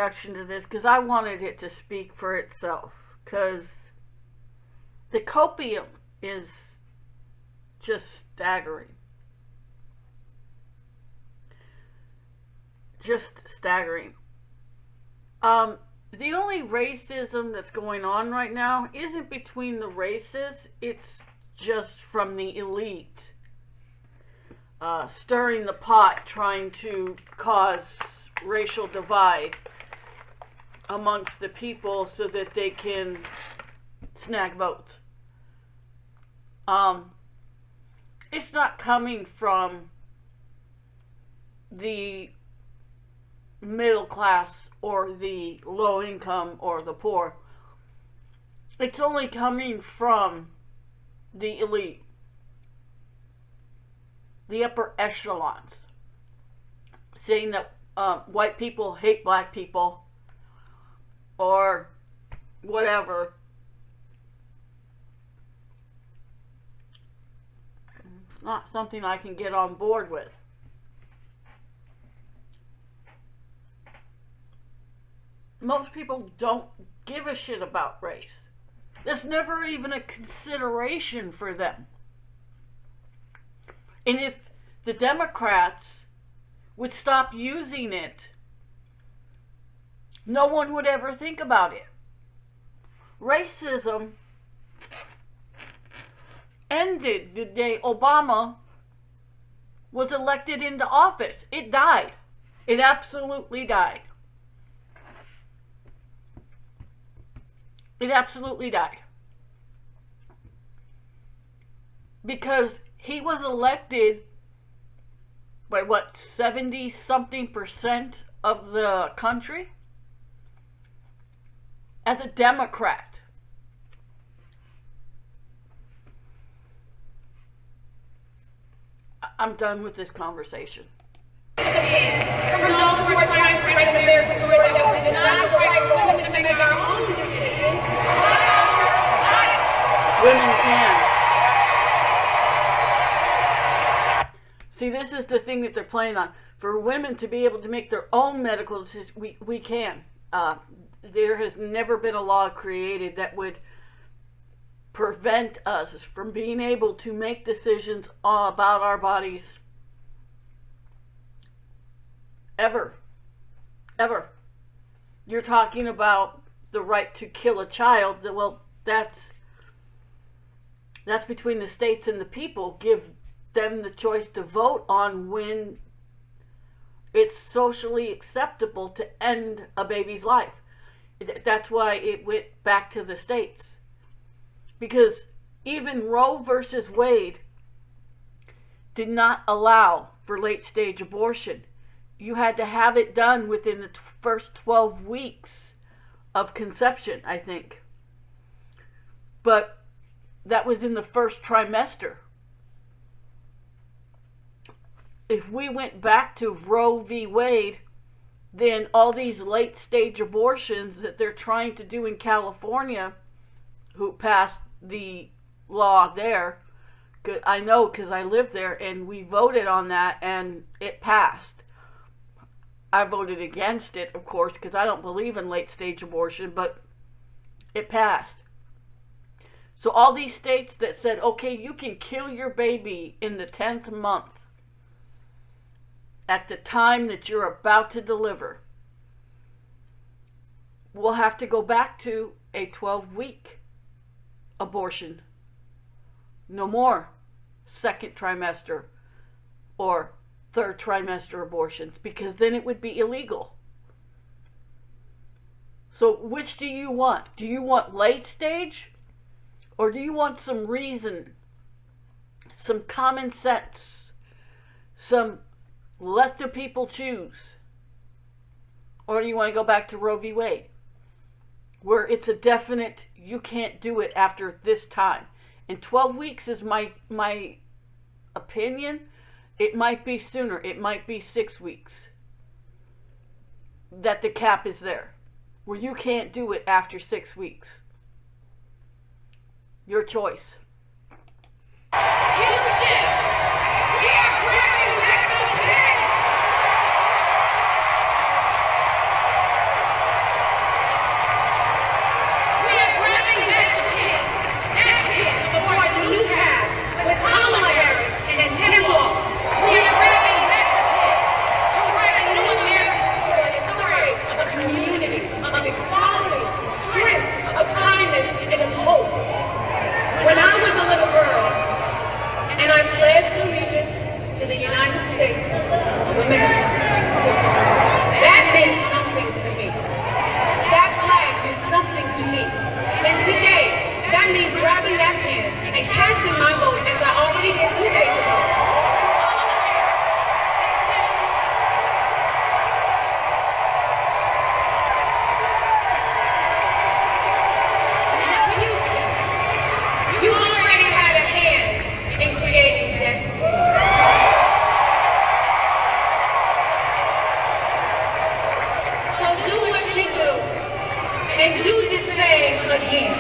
introduction to this because I wanted it to speak for itself. Because the copium is just staggering. Just staggering. The only racism that's going on right now isn't between the races, it's just from the elite. Stirring the pot, trying to cause racial divide amongst the people so that they can snag votes. It's not coming from the middle class or the low income or the poor. It's only coming from the elite, the upper echelons, saying that white people hate black people or whatever. It's not something I can get on board with. Most people don't give a shit about race. That's never even a consideration for them. And if the Democrats would stop using it, no one would ever think about it. Racism ended the day Obama was elected into office. It died. It absolutely died. It absolutely died. Because he was elected by 70-something% of the country as a Democrat. I'm done with this conversation. From those who are trying to write America's story that we deny the right of women to make our own decisions. Women can. See, this is the thing that they're playing on. For women to be able to make their own medical decisions, we can. There has never been a law created that would prevent us from being able to make decisions about our bodies. Ever. Ever. You're talking about the right to kill a child. Well, that's between the states and the people. Give them the choice to vote on when it's socially acceptable to end a baby's life. That's why it went back to the states. Because even Roe versus Wade did not allow for late-stage abortion. You had to have it done within the first 12 weeks of conception, I think. But that was in the first trimester. If we went back to Roe v. Wade, then all these late-stage abortions that they're trying to do in California, who passed the law there, I know because I live there, and we voted on that, and it passed. I voted against it, of course, because I don't believe in late-stage abortion, but it passed. So all these states that said, okay, you can kill your baby in the 10th month, at the time that you're about to deliver, we'll have to go back to a 12-week abortion. No more second trimester or third trimester abortions, because then it would be illegal. So which do you want? Do you want late stage, or do you want some reason, some common sense, some let the people choose? Or do you want to go back to Roe v. Wade, where it's a definite, you can't do it after this time? And 12 weeks is my opinion. It might be sooner. It might be 6 weeks that the cap is there, where you can't do it after 6 weeks. Your choice. Houston, we are grabbing back the pen. that means grabbing that pen and casting my vote as I already did 2 days ago. Now, you already had a hand in creating destiny. So do what you do and do this thing again.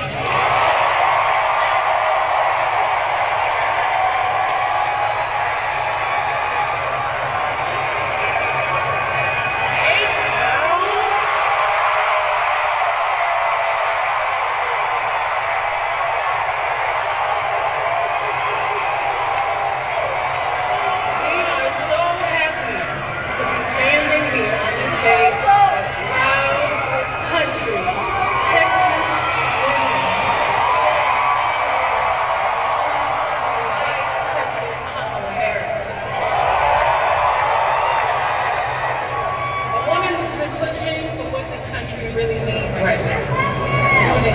Really needs right now. Unity.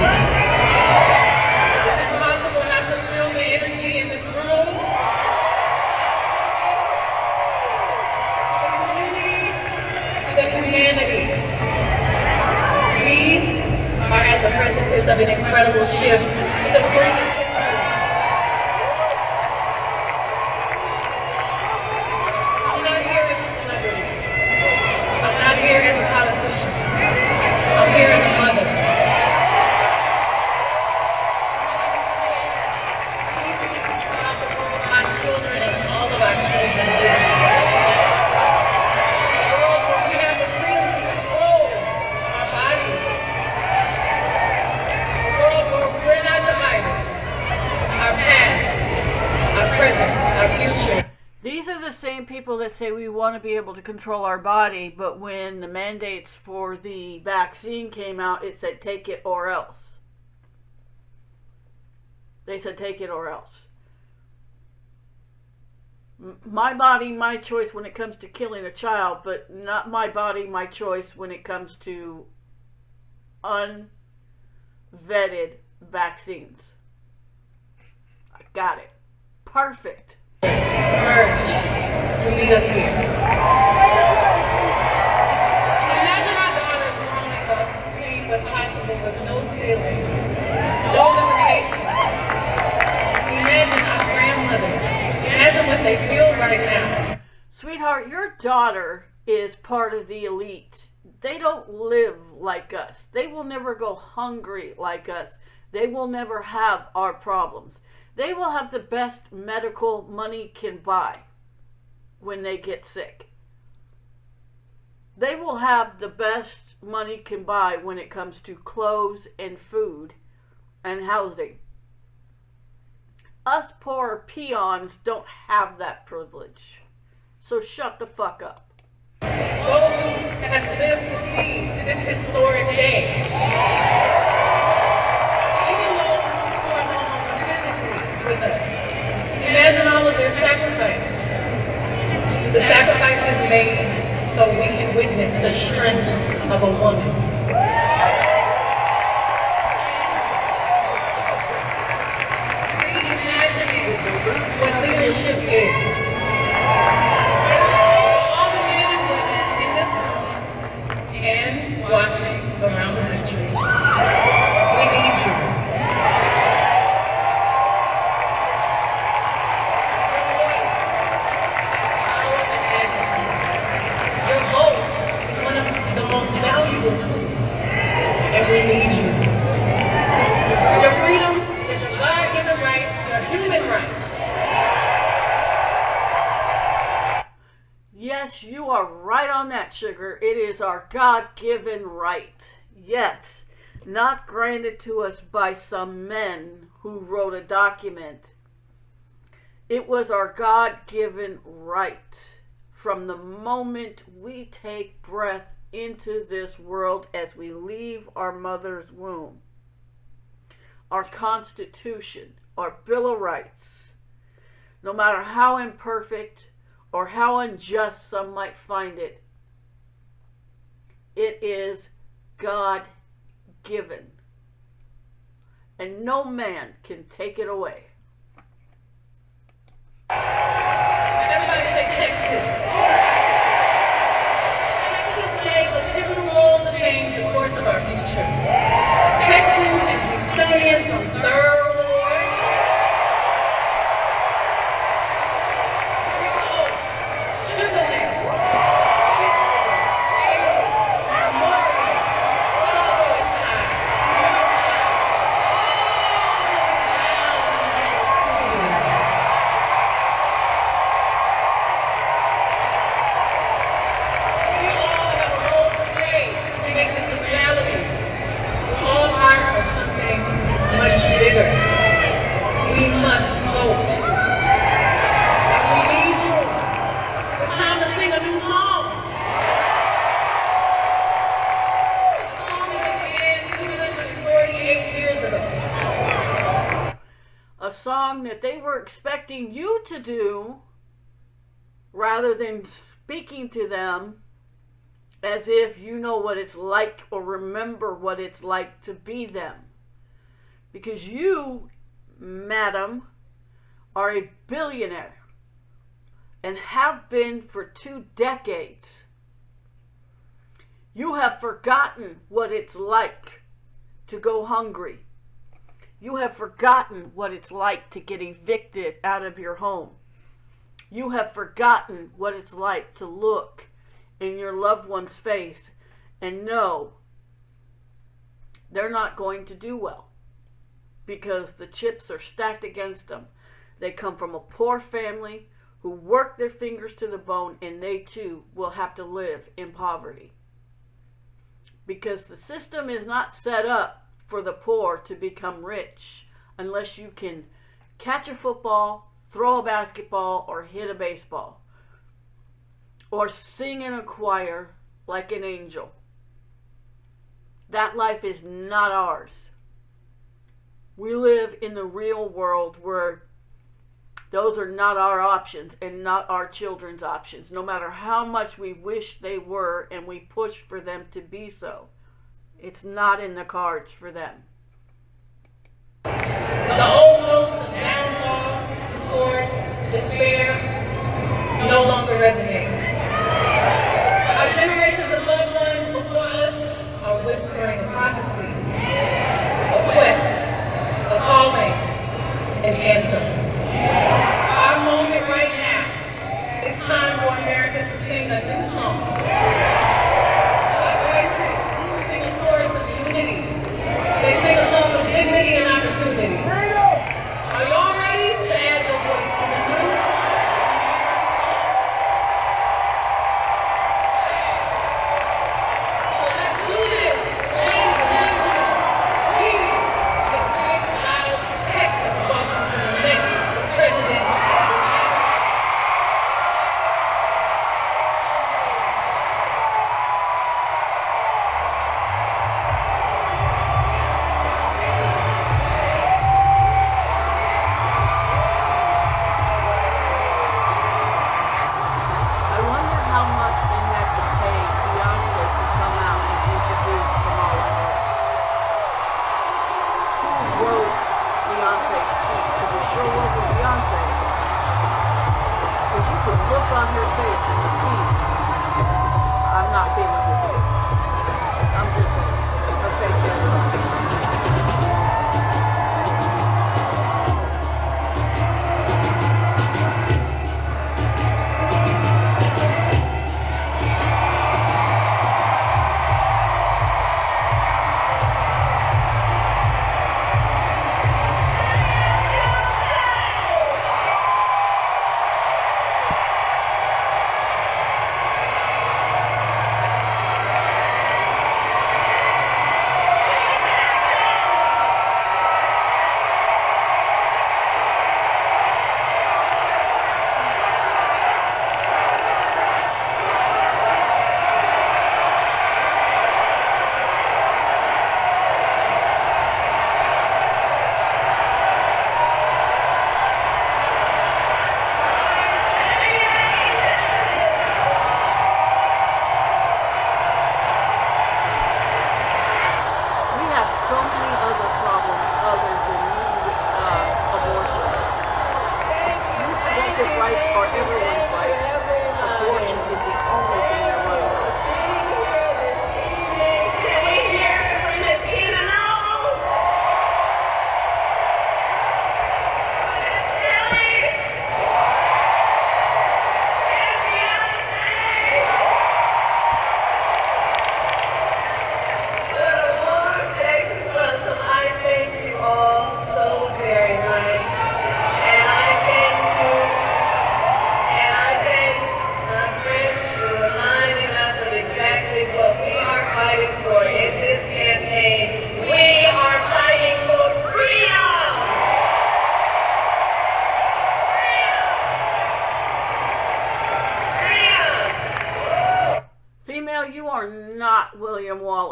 It's impossible not to feel the energy in this room. The community, the humanity. We are at the precipice of an incredible shift to the brink of history. I'm not here as a celebrity. I'm not here as a politician. I'm here as a mother. My children and all of our children live in a world where we have the freedom to control our bodies. A world where we're not divided. Our past, our present, our future. These are the same people that say we want to be able to control our body, but when the mandates for the vaccine came out, it said take it or else. They said take it or else. My body, my choice when it comes to killing a child, but not my body, my choice when it comes to unvetted vaccines. I got it. Perfect. Urge to meet us here. Imagine our daughters growing up seeing what's possible with no ceilings, no limitations. Imagine our grandmothers. Imagine what they feel right now. Sweetheart, your daughter is part of the elite. They don't live like us. They will never go hungry like us. They will never have our problems. They will have the best medical money can buy when they get sick. They will have the best money can buy when it comes to clothes and food and housing. Us poor peons don't have that privilege. So shut the fuck up. Those who have lived to see this historic day. Even those who are no longer physically with us. Imagine all of their sacrifice. The sacrifices made so we can witness the strength of a woman. Reimagining what leadership is. All the men and women in this room and watching around the country. We need you. Your vote is one of the most valuable tools, and we need you. Your freedom is your God-given right, your human right. Yes, you are right on that, sugar. It is our God-given right. Yes, not granted to us by some men who wrote a document. It was our God-given right. From the moment we take breath into this world as we leave our mother's womb. Our Constitution, our Bill of Rights, no matter how imperfect or how unjust some might find it, it is God-given. and no man can take it away. Everybody say Texas. Texas plays a pivotal role to change the course of our future. Texans and Houstonians from Third Ward, Sugar Land, Memorial, Subway Side, we all have a role to play to make this a reality. We're all part of something much bigger. We must vote. And we need you. It's time to sing a new song. A song that began 248 years ago. A song that they were expecting you to do rather than speaking to them as if you know what it's like or remember what it's like to be them. Because you, madam, are a billionaire and have been for 2 decades. You have forgotten what it's like to go hungry. You have forgotten what it's like to get evicted out of your home. You have forgotten what it's like to look in your loved one's face and know they're not going to do well because the chips are stacked against them. They come from a poor family who work their fingers to the bone, and they too will have to live in poverty. Because the system is not set up for the poor to become rich unless you can catch a football, throw a basketball, or hit a baseball, or sing in a choir like an angel. That life is not ours. We live in the real world where those are not our options and not our children's options, no matter how much we wish they were and we push for them to be so. It's not in the cards for them. The old notes of downfall, discord, despair no longer resonate. Our generations of loved ones before us are whispering a prophecy, a quest, a calling, an anthem. Our moment right now, it's time for America to sing a new song. Our voices sing a chorus of unity. They sing a song of dignity and opportunity. Are y'all ready to add your voice to the new? So let's do this, ladies and gentlemen. Please give a big, loud Texas welcome to the next president. I wonder how much they had to pay Beyonce to come out and introduce Kamala. Who wrote Beyonce's speech? Because it sure wasn't Beyonce. If you could look on her face and see, I'm not feeling this face. I'm just saying, her face is wrong. We have so many other problems other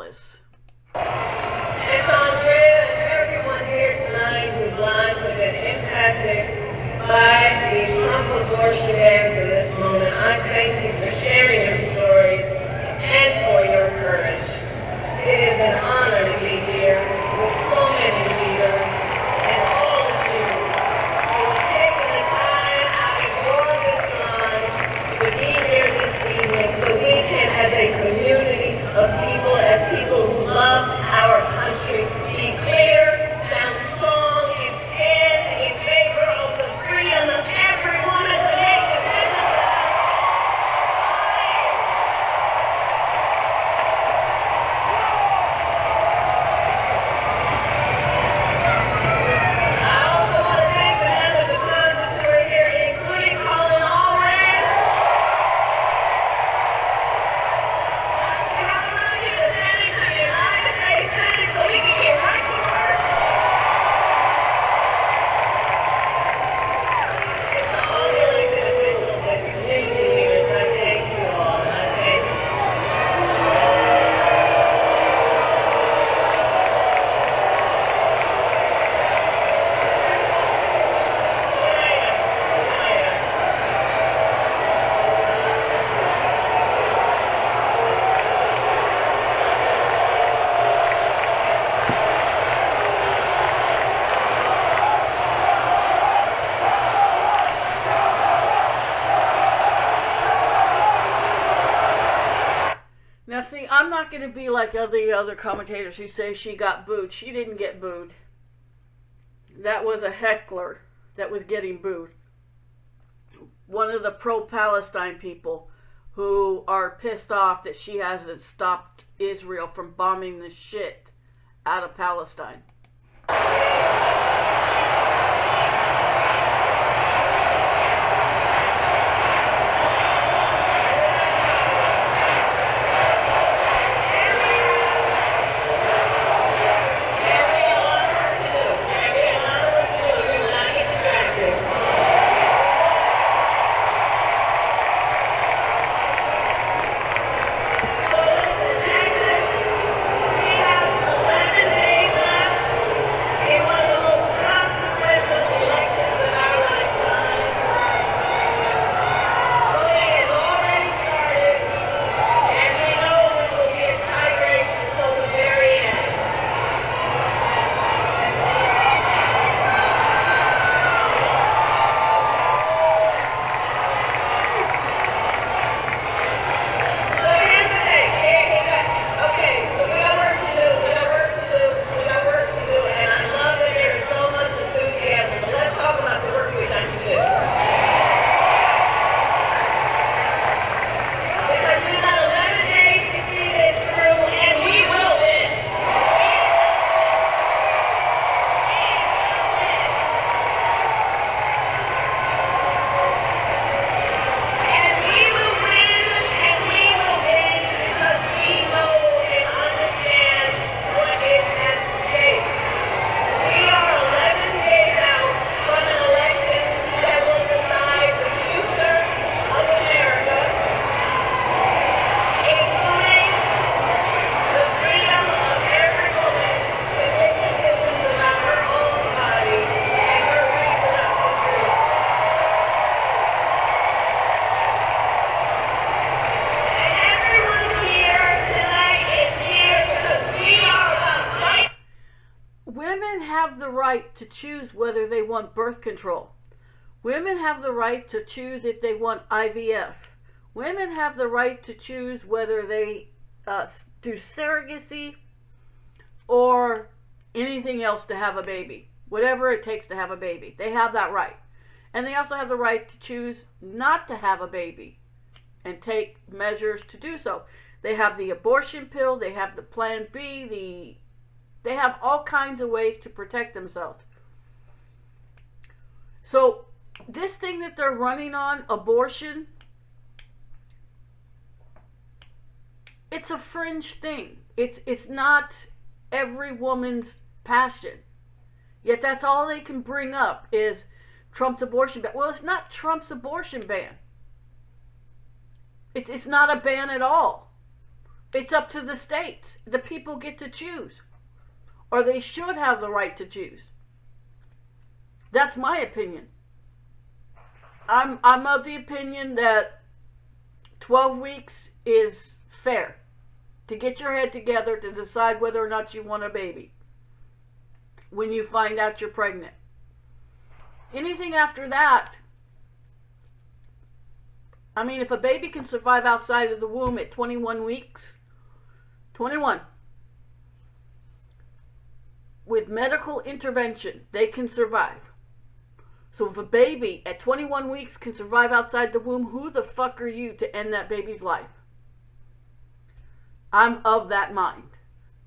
Wallace. It's Andrea and everyone here tonight whose lives have been impacted by these Trump abortion bans in this moment. I thank you for sharing your stories and for your courage. It is an honor to be here with so many leaders and all of you who've taken the time out of your this life to be here this evening so we can, as a community of people, as people who love our country, be clear, sound strong, and stand in favor of the freedom of every woman to make decisions I also want to thank the members of Congress who are here, including Colin Allred, Kamala, the Senate, the United States Senate, so we can get right to work. And to all the elected officials and community leaders, I thank you all. I thank you. Now, see, I'm not going to be like the other commentators who say she got booed. She didn't get booed. That was a heckler that was getting booed. One of the pro-Palestine people who are pissed off that she hasn't stopped Israel from bombing the shit out of Palestine. Right to choose whether they want birth control. Women have the right to choose if they want IVF. Women have the right to choose whether they do surrogacy or anything else to have a baby. Whatever it takes to have a baby. They have that right. And they also have the right to choose not to have a baby and take measures to do so. They have the abortion pill, they have the Plan B, they have all kinds of ways to protect themselves. So this thing that they're running on, abortion, it's a fringe thing. It's not every woman's passion. Yet that's all they can bring up is Trump's abortion ban. Well, it's not Trump's abortion ban. It's not a ban at all. It's up to the states. The people get to choose. Or they should have the right to choose. That's my opinion. I'm of the opinion that 12 weeks is fair to get your head together to decide whether or not you want a baby when you find out you're pregnant. Anything after that, I mean, if a baby can survive outside of the womb at 21 weeks, 21, with medical intervention, they can survive. So if a baby at 21 weeks can survive outside the womb, who the fuck are you to end that baby's life? I'm of that mind.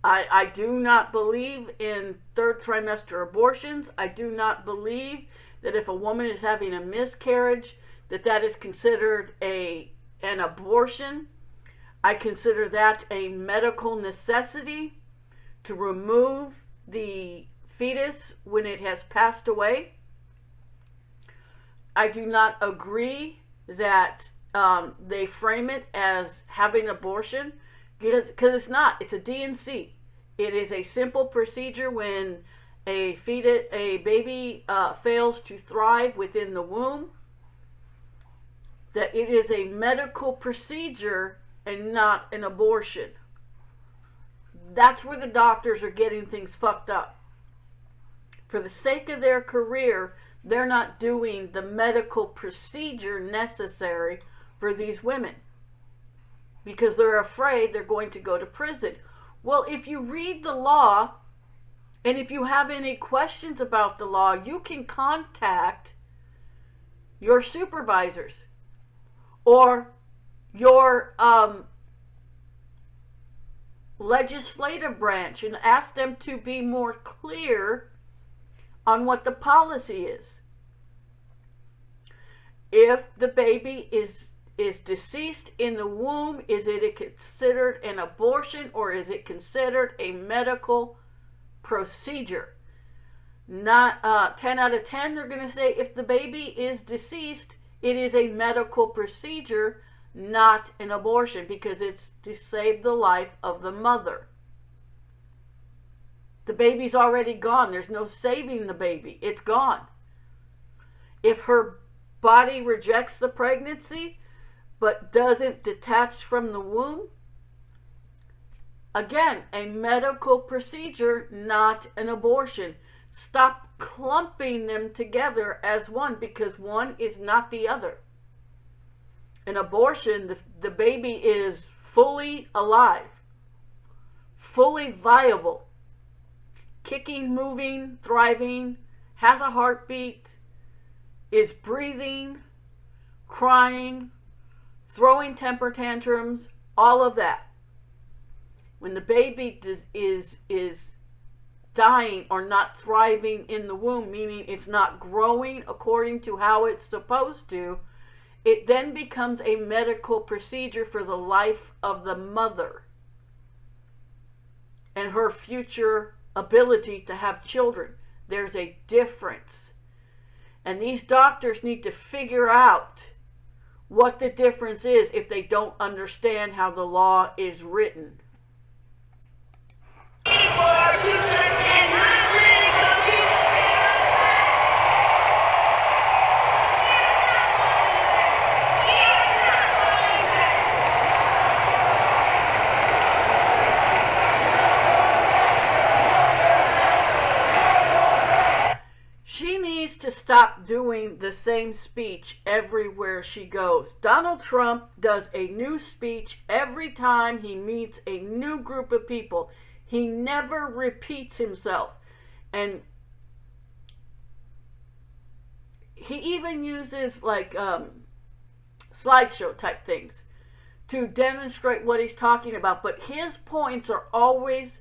I do not believe in third trimester abortions. I do not believe that if a woman is having a miscarriage, that is considered an abortion. I consider that a medical necessity to remove the fetus when it has passed away. I do not agree that they frame it as having abortion, because it's not. It's a D&C. It is a simple procedure when a baby fails to thrive within the womb. That it is a medical procedure and not an abortion. That's where the doctors are getting things fucked up. For the sake of their career, they're not doing the medical procedure necessary for these women because they're afraid they're going to go to prison. Well, if you read the law, and if you have any questions about the law, you can contact your supervisors or your legislative branch and ask them to be more clear on what the policy is. If the baby is deceased in the womb, is it considered an abortion or is it considered a medical procedure? Not 10 out of 10, they're going to say if the baby is deceased, it is a medical procedure, not an abortion, because it's to save the life of the mother. The baby's already gone. There's no saving the baby. It's gone. If her body rejects the pregnancy but doesn't detach from the womb, again, a medical procedure, not an abortion. Stop clumping them together as one, because one is not the other. An abortion, the baby is fully alive, fully viable, kicking, moving, thriving, has a heartbeat, is breathing, crying, throwing temper tantrums, all of that. When the baby is dying or not thriving in the womb, meaning it's not growing according to how it's supposed to, it then becomes a medical procedure for the life of the mother and her future ability to have children. There's a difference. And these doctors need to figure out what the difference is if they don't understand how the law is written. She needs to stop doing the same speech everywhere she goes. Donald Trump does a new speech every time he meets a new group of people. He never repeats himself. And he even uses like slideshow type things to demonstrate what he's talking about. But his points are always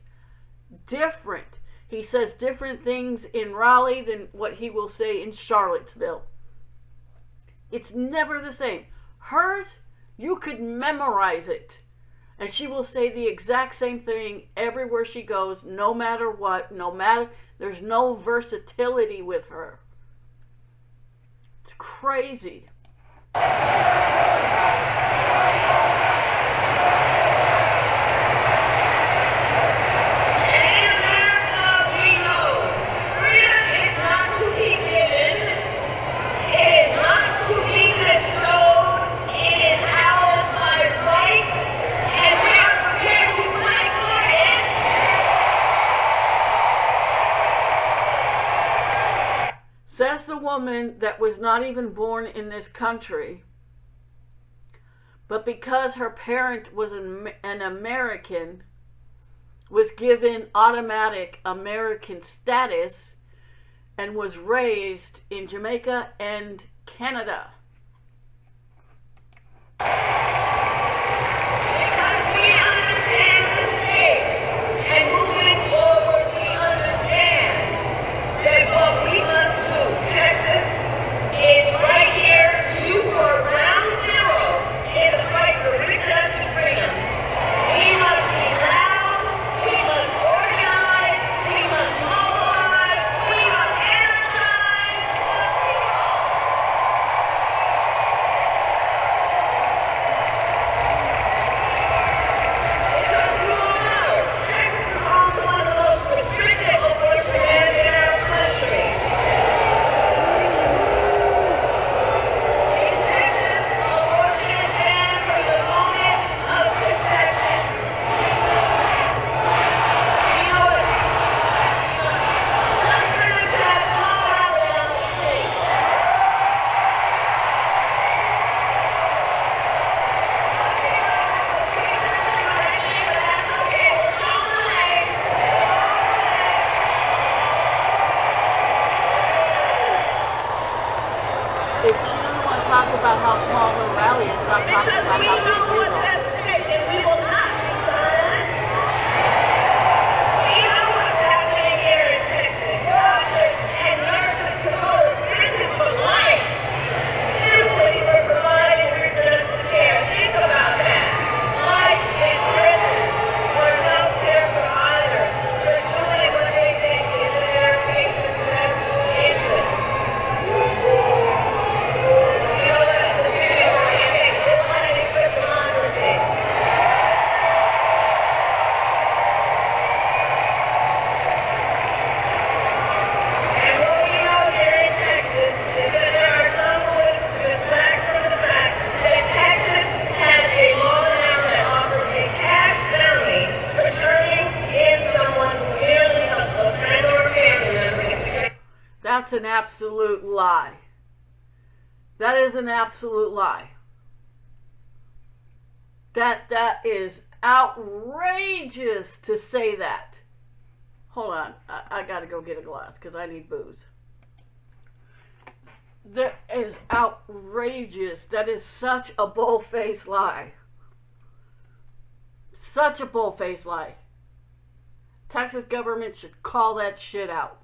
different. He says different things in Raleigh than what he will say in Charlottesville. It's never the same. Hers, you could memorize it. And she will say the exact same thing everywhere she goes, no matter what, there's no versatility with her. It's crazy. Says the woman that was not even born in this country, but because her parent was an American, was given automatic American status and was raised in Jamaica and Canada. Because we understand the stakes, and moving forward we understand that what we must do, Texas, is right here. You are ground zero in the fight for reproductive freedom. We must be loud, we must organize, we must mobilize, we must energize. Because you all know, Texas is home to one of the most restrictive abortion bans in our country. In Texas, abortion is banned from the moment of conception. You know it. Just for them to have small alley down the street. If she doesn't want to talk about how small her rally is, stop talking Because about we how know big it what's is. at stake and we will not resign. We know what's happening here in Texas. Doctors and nurses could go to prison for life simply for providing reproductive care. Think about that. Life in prison for health care providers for doing what they think is in their patients' best interest. You know that the video campaign is fighting for democracy. And what we know here in Texas is that there are some who would distract from the fact that Texas has a law now that offers a cash bounty for turning in someone who merely helps a friend or family member. That's an absolute lie. That is an absolute lie. That is outrageous to say that. Hold on, I gotta go get a glass because I need booze. That is outrageous. That is such a bull-faced lie. Such a bull-faced lie. Texas government should call that shit out.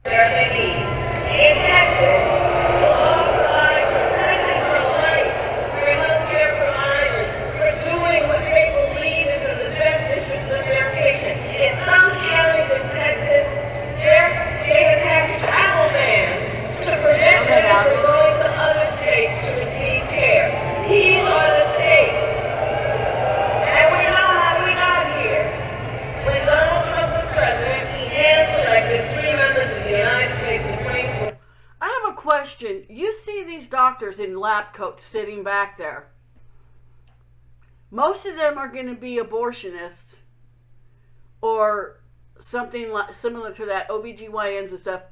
They need. In Texas, the law provides for prison for life for healthcare providers for doing what they believe is in the best interest of their patient. In some counties in Texas, they have had travel bans to prevent women from going to other states to receive care. These are the states. And we know how we got here. When Donald Trump was president, he hand-selected 3 members of the United States Supreme Court. I have a question. You see these doctors in lab coats sitting back there. Most of them are going to be abortionists or something like, similar to that, OBGYNs and stuff.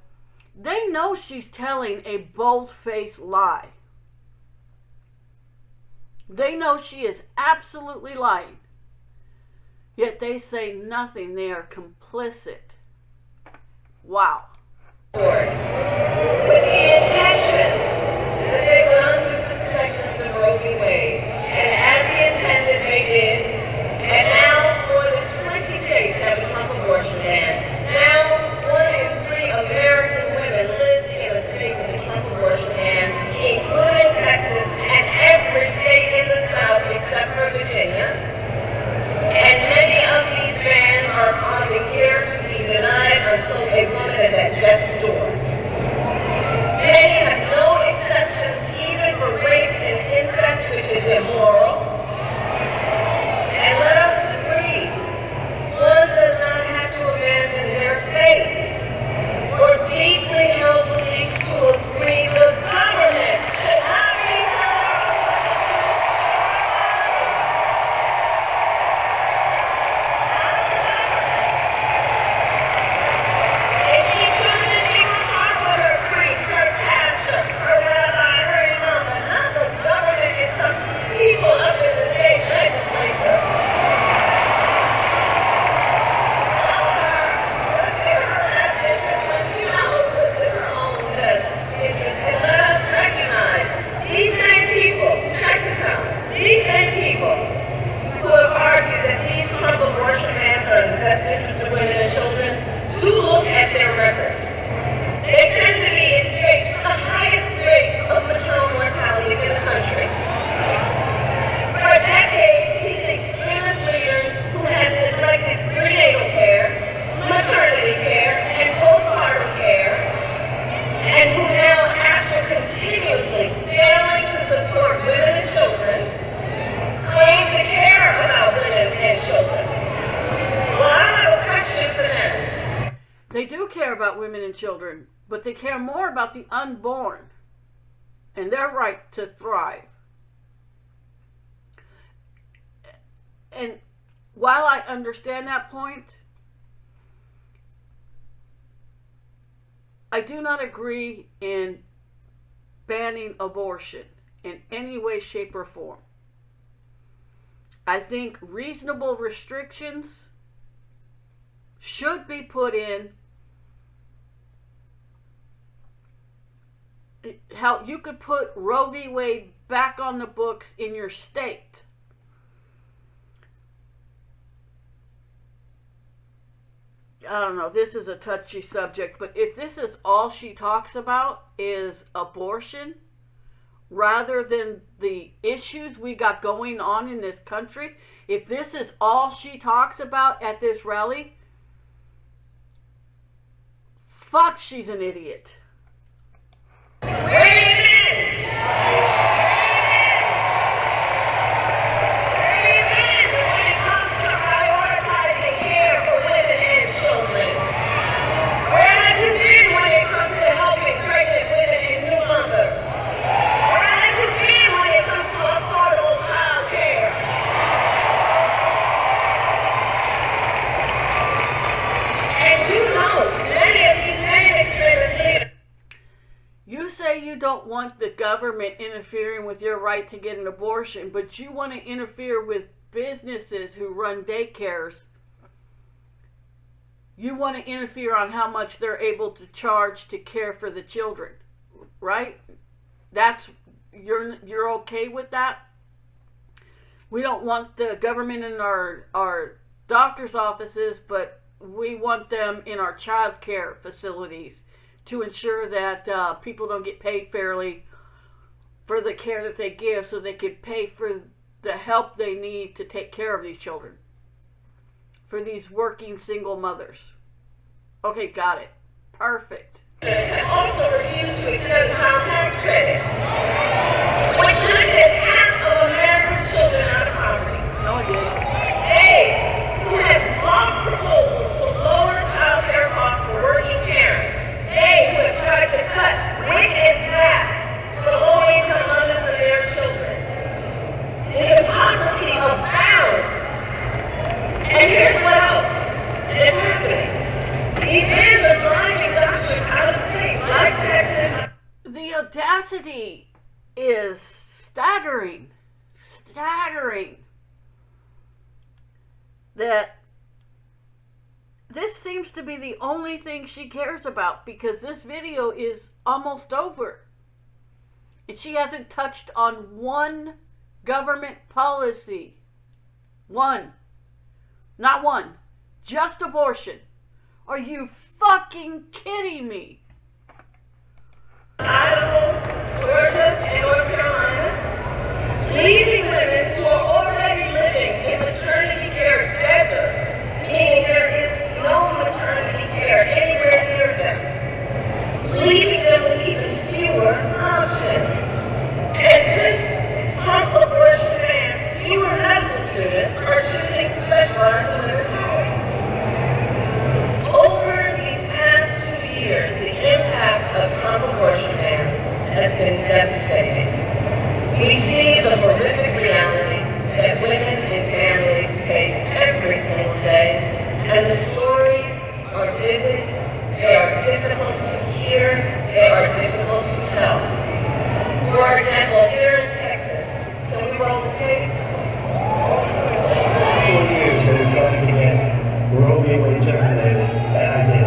They know she's telling a bold-faced lie. They know she is absolutely lying. Yet they say nothing. They are complicit. Wow. With the intention that they would undo the protections of Roe v. Wade. And as he intended, they did. And now more than 20 states have a Trump abortion ban. Now 1 in 3 American women lives in a state with a Trump abortion ban, including Texas and every state in the South except for Virginia. And many of these bans are causing care to be denied until a woman is at death's door. of women and children, do look at their records. They tend to be in states with the highest rate of maternal mortality in the country. For decades, these extremist leaders who have neglected prenatal care, maternity care, and postpartum care, and who now, after continuously failing to support women and children, claim to care about women and children. Well, I have a question for them. They do care about women and children, but they care more about the unborn and their right to thrive. And while I understand that point, I do not agree in banning abortion in any way, shape, or form. I think reasonable restrictions should be put in. How you could put Roe v. Wade back on the books in your state. I don't know, this is a touchy subject, but if this is all she talks about is abortion, rather than the issues we got going on in this country, if this is all she talks about at this rally, fuck, she's an idiot. You don't want the government interfering with your right to get an abortion, but you want to interfere with businesses who run daycares. You want to interfere on how much they're able to charge to care for the children, right? You're okay with that? We don't want the government in our doctor's offices, but we want them in our child care facilities to ensure that people don't get paid fairly for the care that they give, so they can pay for the help they need to take care of these children. For these working single mothers. Okay, got it. Perfect. Also refused to extend the child tax credit, which lifted half of America's children out of poverty. No, it didn't. They, who had blocked proposals to lower child care costs for working parents, they who have tried to cut WIC and SNAP for low-income mothers and their children. The hypocrisy abounds. And here's what else is happening. These bans are driving doctors out of states like Texas. The audacity is staggering. Staggering. That this seems to be the only thing she cares about, because this video is almost over. And she hasn't touched on one government policy. One. Not one. Just abortion. Are you fucking kidding me? Idaho, Georgia, and North Carolina, leaving women who are already living in maternity care deserts, meaning there is no maternity care anywhere near them, leaving them with even fewer options. And since Trump abortion bans, fewer medical students are choosing to specialize in women's health. Over these past 2 years, the impact of Trump abortion bans has been devastating. We see the horrific reality that women and families face every single day. And the stories are vivid, they are difficult to hear, they are difficult to tell. For example, here in Texas, can we roll the tape? 4 years they were trying to get Roe v. Wade terminated back in.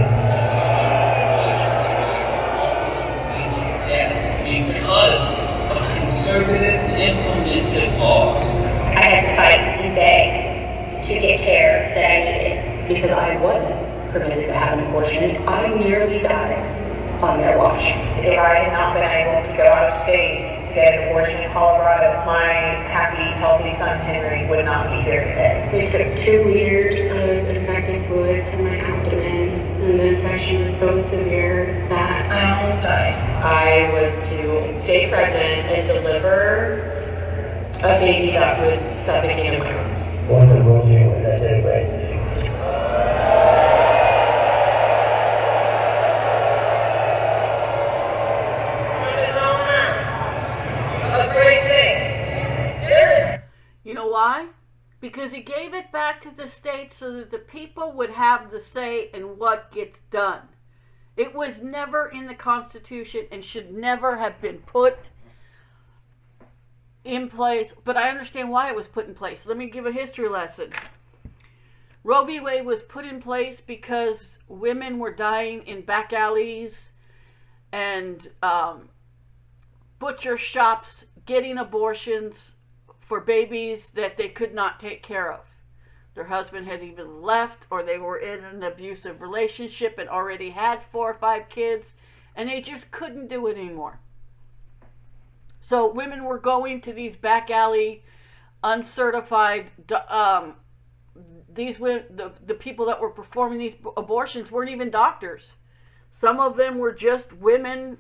Because of conservative implemented laws. I had to fight and beg to get care that I needed. because I wasn't permitted to have an abortion. I nearly died on their watch. If I had not been able to go out of state to get an abortion in Colorado, my happy, healthy son Henry would not be here today. They took 2 liters of infected fluid from my abdomen, and the infection was so severe that I almost died. I was to stay pregnant and deliver a baby that would suffocate in my arms. One that Roe v. Wade, that did a great thing. You know why? Because he gave it back to the states so that the people would have the say in what gets done. It was never in the Constitution and should never have been put in place, but I understand why it was put in place. Let me give a history lesson. Roe v. Wade was put in place because women were dying in back alleys and butcher shops getting abortions for babies that they could not take care of. Their husband had even left, or they were in an abusive relationship and already had 4 or 5 kids, and they just couldn't do it anymore. So women were going to these back alley, uncertified, the people that were performing these abortions weren't even doctors. Some of them were just women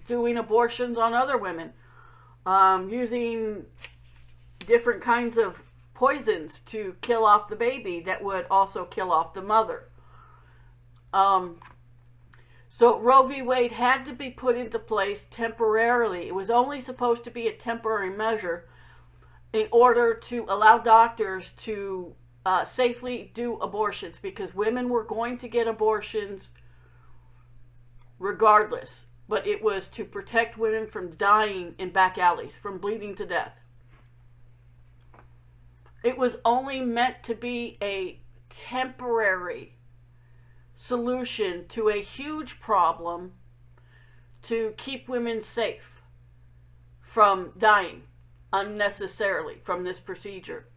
doing abortions on other women, using different kinds of poisons to kill off the baby that would also kill off the mother. So Roe v. Wade had to be put into place temporarily. It was only supposed to be a temporary measure in order to allow doctors to safely do abortions, because women were going to get abortions regardless. But it was to protect women from dying in back alleys, from bleeding to death. It was only meant to be a temporary solution to a huge problem to keep women safe from dying unnecessarily from this procedure.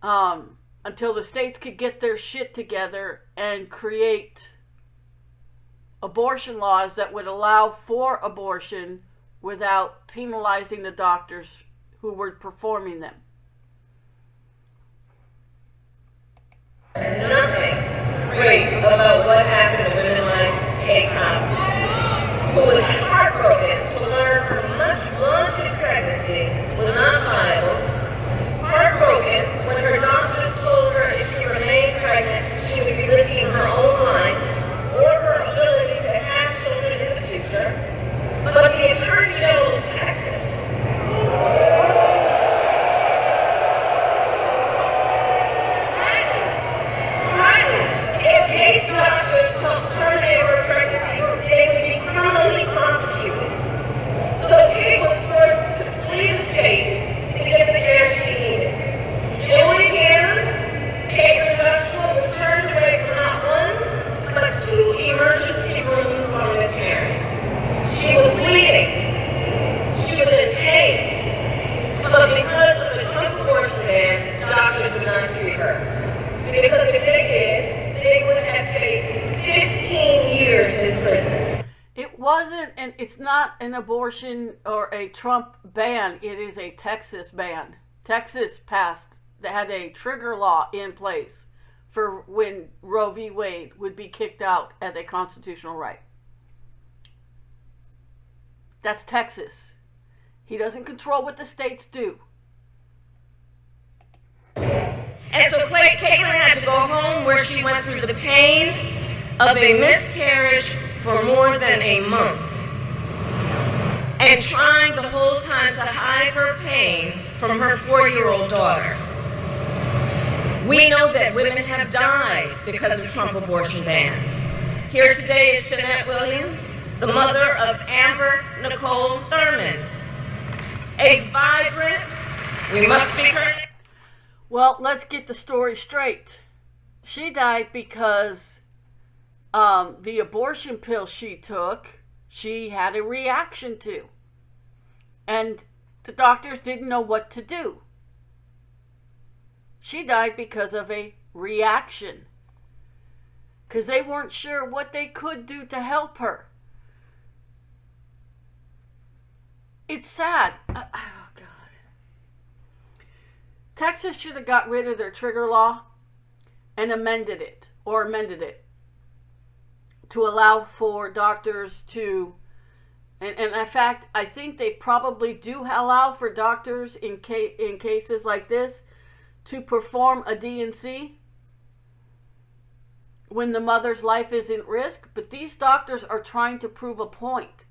Until the states could get their shit together and create abortion laws that would allow for abortion without penalizing the doctors who were performing them. Nothing great about what happened to women like Kate Thompson, who was heartbroken to learn her much-wanted pregnancy was not viable, heartbroken when her doctors told her if she remained pregnant, she would be risking her own life or her ability to have children in the future. But the Attorney General of Texas Kate's doctors helped terminate her pregnancy, they would be criminally prosecuted. So Kate was forced to flee the state to get the care she needed. In Louisiana, Kate and Joshua was turned away from not 1, but 2 emergency rooms for miscarrying. She was bleeding. She was in pain. But because of the Trump abortion ban, doctors would not treat her. Because if they did, they would have faced 15 years in prison. It wasn't, and it's not an abortion or a Trump ban. It is a Texas ban. Texas passed, that had a trigger law in place for when Roe v. Wade would be kicked out as a constitutional right. That's Texas. He doesn't control what the states do. And so Caitlin had to go home, where she went through the pain of a miscarriage for more than a month, and trying the whole time to hide her pain from her 4-year-old daughter. We know that women have died because of Trump abortion bans. Here today is Shanette Williams, the mother of Amber Nicole Thurman, a vibrant, we must speak her name. Well, let's get the story straight. She died because the abortion pill she took, she had a reaction to. And the doctors didn't know what to do. She died because of a reaction because they weren't sure what they could do to help her. It's sad. Oh, God. Texas should have got rid of their trigger law and amended it to allow for doctors to, and in fact, I think they probably do allow for doctors in cases like this to perform a D&C when the mother's life is at risk. But these doctors are trying to prove a point.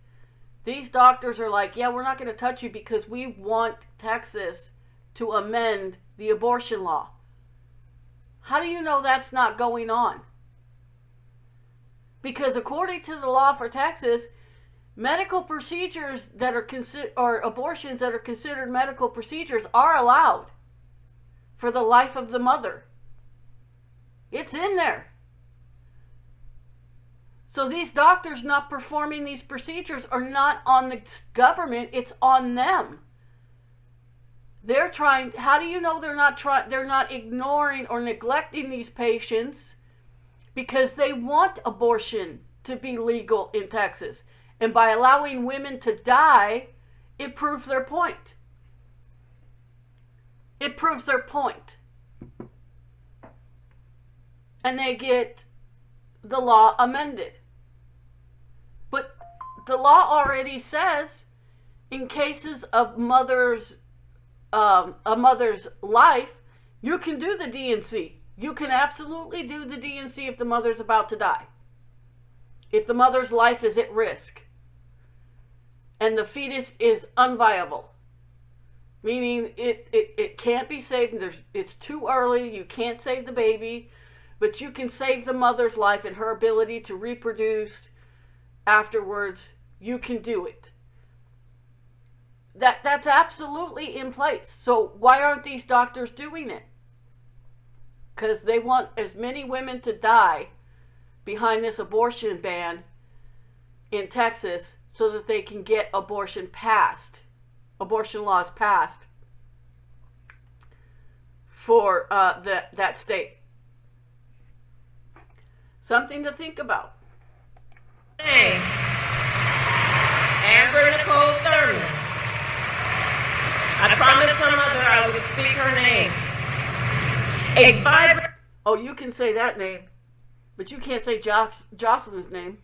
These doctors are like, yeah, we're not going to touch you because we want Texas to amend the abortion law. How do you know that's not going on? Because according to the law for Texas, medical procedures that are or abortions that are considered medical procedures are allowed for the life of the mother. It's in there. So these doctors not performing these procedures are not on the government, it's on them. They're trying, how do you know they're not ignoring or neglecting these patients? Because they want abortion to be legal in Texas. And by allowing women to die, it proves their point. It proves their point. And they get the law amended. But the law already says in cases of a mother's life, you can do the D&C. You can absolutely do the D&C if the mother's about to die. If the mother's life is at risk and the fetus is unviable, meaning it can't be saved, it's too early, you can't save the baby, but you can save the mother's life and her ability to reproduce afterwards. You can do it. That's absolutely in place. So why aren't these doctors doing it? Because they want as many women to die behind this abortion ban in Texas so that they can get abortion laws passed for that state. Something to think about. Hey, Amber Nicole Thurman. I promised her mother I would speak her name. A vibrant... Oh, you can say that name, but you can't say Jocelyn's name.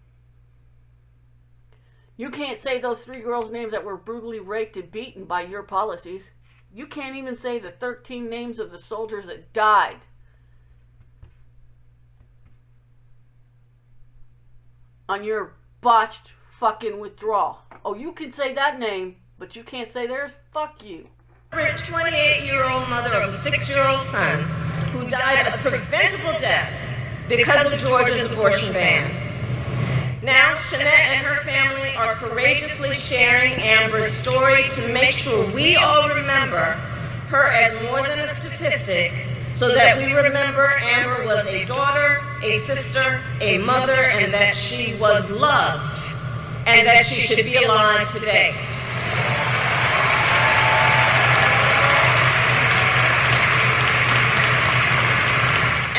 You can't say those 3 girls' names that were brutally raped and beaten by your policies. You can't even say the 13 names of the soldiers that died. On your botched fucking withdrawal. Oh, you can say that name, but you can't say theirs. Fuck you. 28-year-old mother of a 6-year-old son who died a preventable death because of Georgia's abortion ban. Now, Shanette and her family are courageously sharing Amber's story to make sure we all remember her as more than a statistic, so that we remember Amber was a daughter, a sister, a mother, and that she was loved, and that she should be alive today.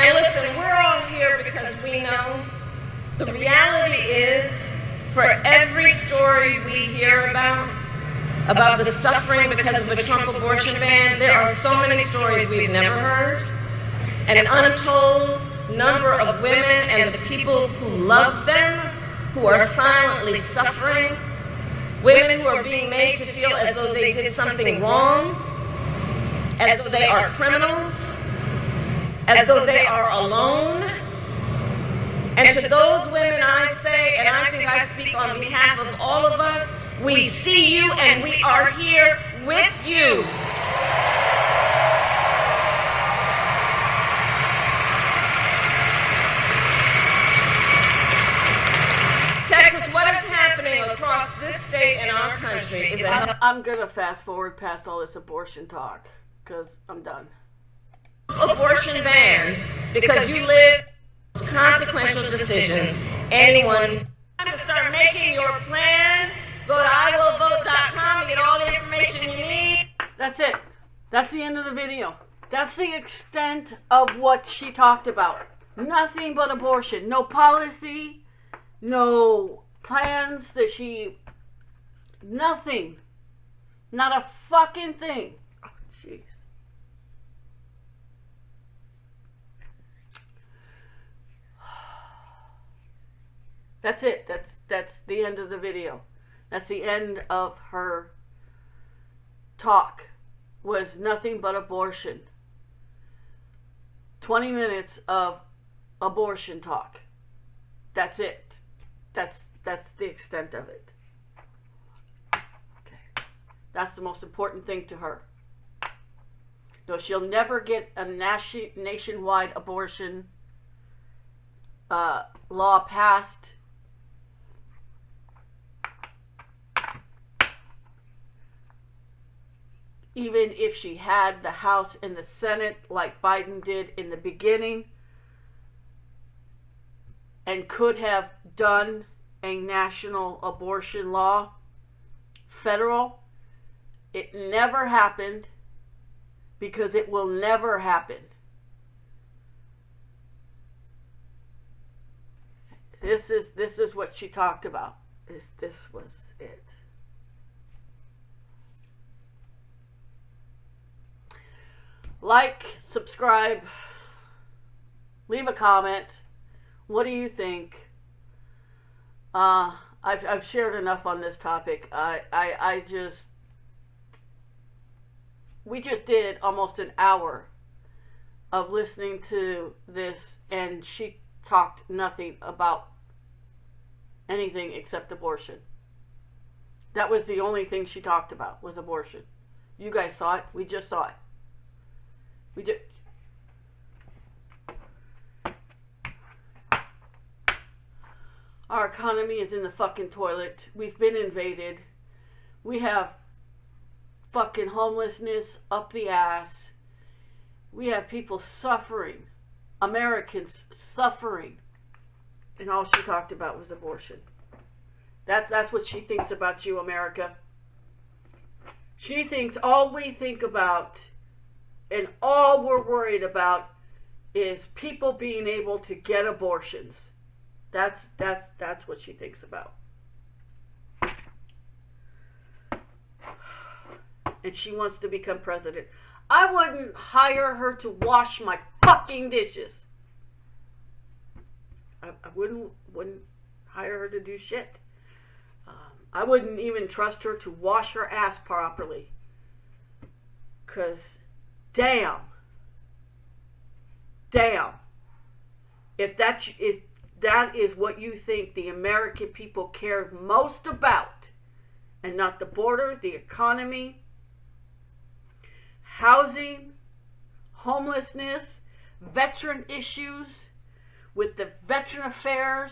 And listen, we're all here because we know the reality is, for every story we hear about the suffering because of a Trump abortion ban, there are so many stories we've never heard, and an untold number of women and the people who love them, who are silently suffering, women who are being made to feel as though they did something wrong, as though they are criminals, as though they are alone. And to those women I say, and I think I speak on behalf of all of us, we see you and we are here with you. Texas, what is happening across this state and our country is that I'm going to fast forward past all this abortion talk because I'm done. Abortion bans because you live consequential decisions. Anyone to start making your plan, go to iwillvote.com to get all the information you need. That's it. That's the end of the video. That's the extent of what she talked about. Nothing but abortion. No policy, no plans that she... Nothing. Not a fucking thing. Oh, jeez. That's it. That's the end of the video. That's the end of her talk. Was nothing but abortion. 20 minutes of abortion talk. That's it. That's the extent of it. Okay. That's the most important thing to her. So she'll never get a nationwide abortion law passed. Even if she had the House and the Senate like Biden did in the beginning and could have done a national abortion law, federal, it never happened because it will never happen. This is what she talked about. This was it. Like, subscribe, leave a comment. What do you think? I've shared enough on this topic. We just did almost an hour of listening to this, and she talked nothing about anything except abortion. That was the only thing she talked about, was abortion. You guys saw it. We just saw it. We did. Our economy is in the fucking toilet. We've been invaded. We have fucking homelessness up the ass. We have people suffering. Americans suffering. And all she talked about was abortion. That's what she thinks about you, America. She thinks all we think about and all we're worried about is people being able to get abortions. That's what she thinks about. And she wants to become president. I wouldn't hire her to wash my fucking dishes. I wouldn't hire her to do shit. I wouldn't even trust her to wash her ass properly. 'Cause damn. If that is what you think the American people care most about, and not the border, the economy, housing, homelessness, veteran issues, with the veteran affairs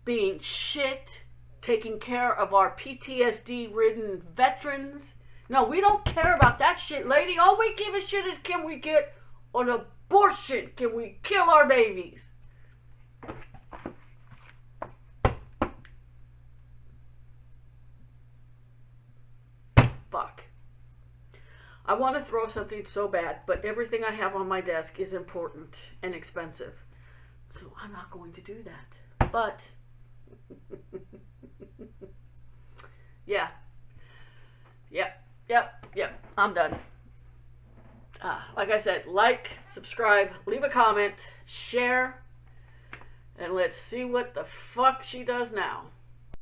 being shit, taking care of our PTSD-ridden veterans. No, we don't care about that shit, lady. All we give a shit is, can we get an abortion? Can we kill our babies? Fuck. I want to throw something so bad, but everything I have on my desk is important and expensive. So I'm not going to do that. But, yeah. Yep. I'm done. Like I said, like, subscribe, leave a comment, share, and let's see what the fuck she does now.